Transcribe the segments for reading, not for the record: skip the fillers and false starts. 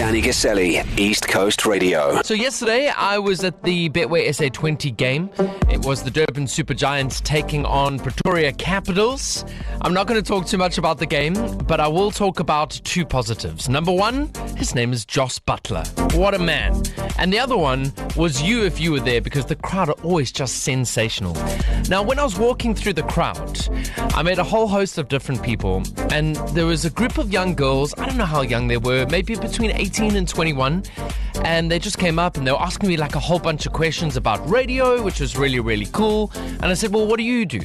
Danny Gaselli, East Coast Radio. So yesterday, I was at the Betway SA20 game. It was the Durban Super Giants taking on Pretoria Capitals. I'm not going to talk too much about the game, but I will talk about two positives. Number one, his name is Joss Butler. What a man. And the other one was you if you were there, because the crowd are always just sensational. Now, when I was walking through the crowd, I met a whole host of different people, and there was a group of young girls. I don't know how young they were, maybe between 18 and 21, and they just came up and they were asking me like a whole bunch of questions about radio, which was really, really cool. And I said, well, what do you do?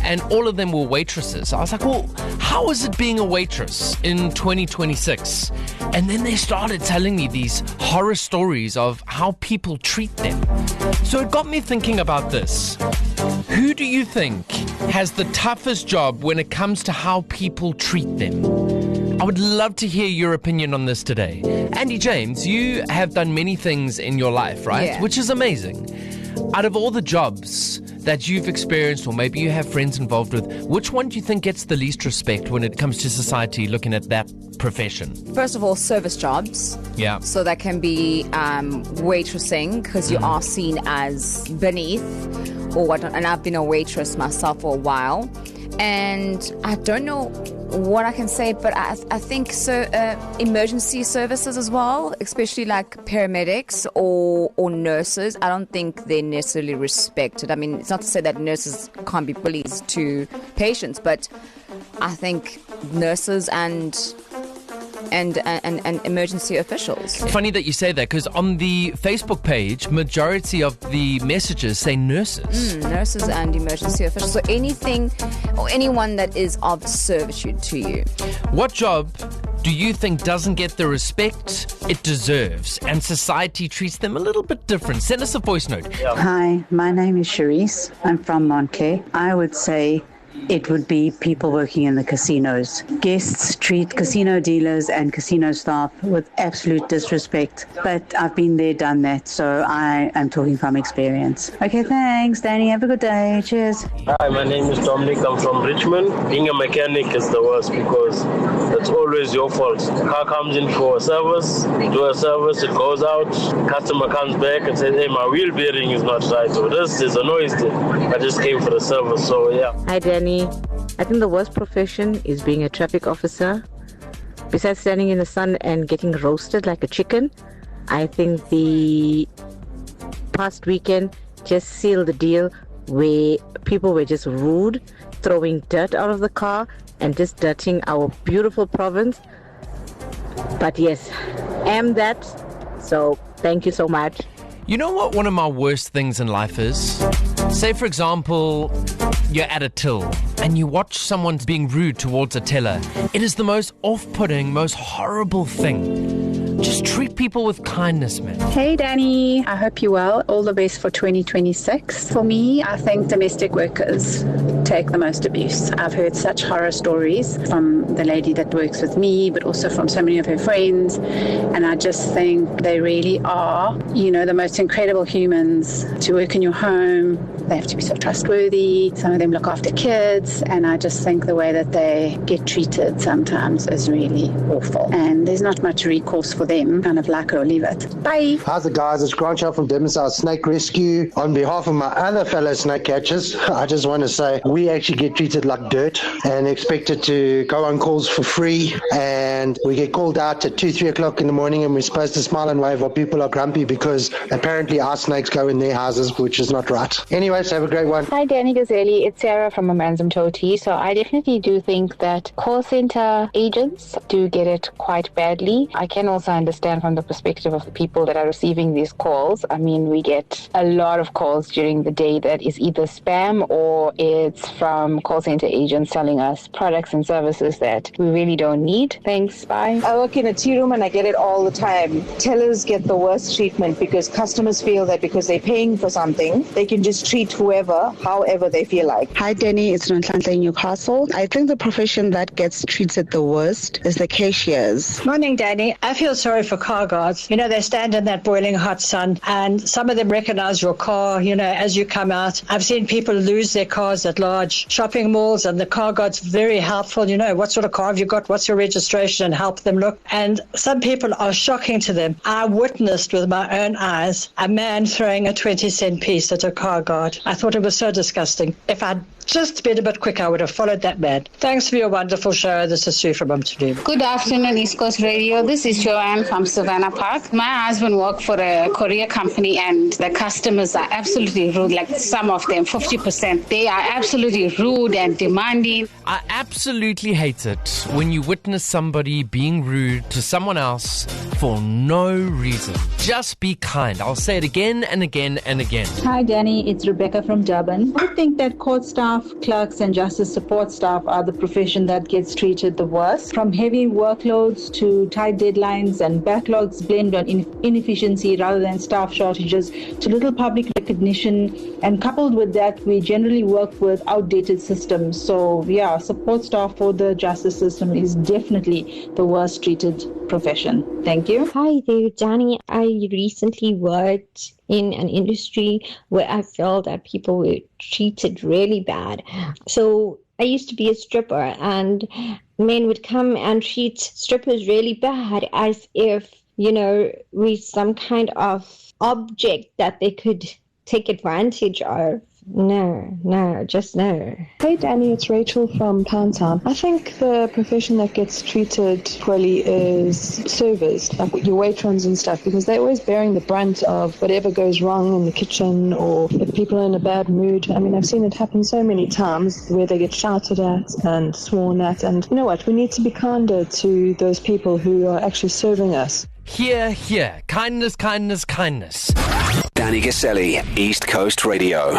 And all of them were waitresses. I was like, well, how is it being a waitress in 2026? And then they started telling me these horror stories of how people treat them. So it got me thinking about this. Who do you think has the toughest job when it comes to how people treat them? I would love to hear your opinion on this today. Andy James, you have done many things in your life, right? Yeah. Which is amazing. Out of all the jobs that you've experienced, or maybe you have friends involved with, which one do you think gets the least respect when it comes to society looking at that profession? First of all, service jobs. Yeah. So that can be waitressing, because you are seen as beneath or whatnot. And I've been a waitress myself for a while. And I don't know what I can say, but I think emergency services as well, especially like paramedics or nurses, I don't think they're necessarily respected. I mean, it's not to say that nurses can't be bullies to patients, but I think nurses and emergency officials. Funny that you say that, because on the Facebook page, majority of the messages say nurses. Nurses and emergency officials. So anything or anyone that is of servitude to you. What job do you think doesn't get the respect it deserves and society treats them a little bit different? Send us a voice note. Hi, my name is Charisse. I'm from Montclair. I would say it would be people working in the casinos. Guests treat casino dealers and casino staff with absolute disrespect. But I've been there, done that, so I am talking from experience. Okay, thanks, Danny. Have a good day. Cheers. Hi, my name is Dominic. I'm from Richmond. Being a mechanic is the worst because it's always your fault. Car comes in for a service, do a service, it goes out, customer comes back and says, hey, my wheel bearing is not right, or this is a noise thing. I just came for the service, so yeah. Hi, Danny. I think the worst profession is being a traffic officer. Besides standing in the sun and getting roasted like a chicken, I think the past weekend just sealed the deal where people were just rude, throwing dirt out of the car and just dirting our beautiful province. But yes, am that. So thank you so much. You know what one of my worst things in life is? Say, for example, you're at a till and you watch someone being rude towards a teller. It is the most off-putting, most horrible thing. Just treat people with kindness, man. Hey, Danny. I hope you're well. All the best for 2026. For me, I think domestic workers take the most abuse. I've heard such horror stories from the lady that works with me, but also from so many of her friends. And I just think they really are, the most incredible humans to work in your home. They have to be so trustworthy. Some of them look after kids. And I just think the way that they get treated sometimes is really awful. And there's not much recourse for them, kind of like it or leave it. Bye. How's it, guys? It's Grant from Durban South Snake Rescue. On behalf of my other fellow snake catchers, I just want to say we actually get treated like dirt and expected to go on calls for free. And we get called out at 2-3 o'clock in the morning and we're supposed to smile and wave while people are grumpy because apparently our snakes go in their houses, which is not right. Anyways, have a great one. Hi, Danny Gazelli. It's Sarah from Amanzim Toti. So I definitely do think that call center agents do get it quite badly. I can also understand from the perspective of the people that are receiving these calls. I mean, we get a lot of calls during the day that is either spam or it's from call center agents telling us products and services that we really don't need. Thanks. Bye. I work in a tea room and I get it all the time. Tellers get the worst treatment because customers feel that because they're paying for something, they can just treat treat whoever, however they feel like. Hi, Danny. It's Nonhlanhla in Newcastle. I think the profession that gets treated the worst is the cashiers. Morning, Danny. I feel sorry for car guards. You know, they stand in that boiling hot sun and some of them recognize your car, you know, as you come out. I've seen people lose their cars at large shopping malls and the car guard's very helpful. You know, what sort of car have you got? What's your registration? And help them look. And some people are shocking to them. I witnessed with my own eyes a man throwing a 20-cent piece at a car guard. I thought it was so disgusting. If I'd just been a bit quicker, I would have followed that man. Thanks for your wonderful show. This is Sue from Amsterdam. Good afternoon, East Coast Radio. This is Joanne from Savannah Park. My husband worked for a courier company and the customers are absolutely rude, like some of them, 50%. They are absolutely rude and demanding. I absolutely hate it when you witness somebody being rude to someone else for no reason. Just be kind. I'll say it again and again and again. Hi, Danny. It's Rebecca from Durban. I think that court staff, clerks and justice support staff are the profession that gets treated the worst. From heavy workloads to tight deadlines and backlogs blamed on inefficiency rather than staff shortages to little public recognition. And coupled with that, we generally work with outdated systems. So yeah, support staff for the justice system is definitely the worst treated profession. Thank you. Hi there, Danny. I recently worked in an industry where I felt that people were treated really bad. So I used to be a stripper and men would come and treat strippers really bad as if, you know, we're some kind of object that they could take advantage of. No, just no. Hey Danny, it's Rachel from Pound Town. I think the profession that gets treated poorly is servers, like your waitrons and stuff, because they're always bearing the brunt of whatever goes wrong in the kitchen or if people are in a bad mood. I mean, I've seen it happen so many times where they get shouted at and sworn at, and you know what, we need to be kinder to those people who are actually serving us. Here. Kindness. Danny Gaselli, East Coast Radio.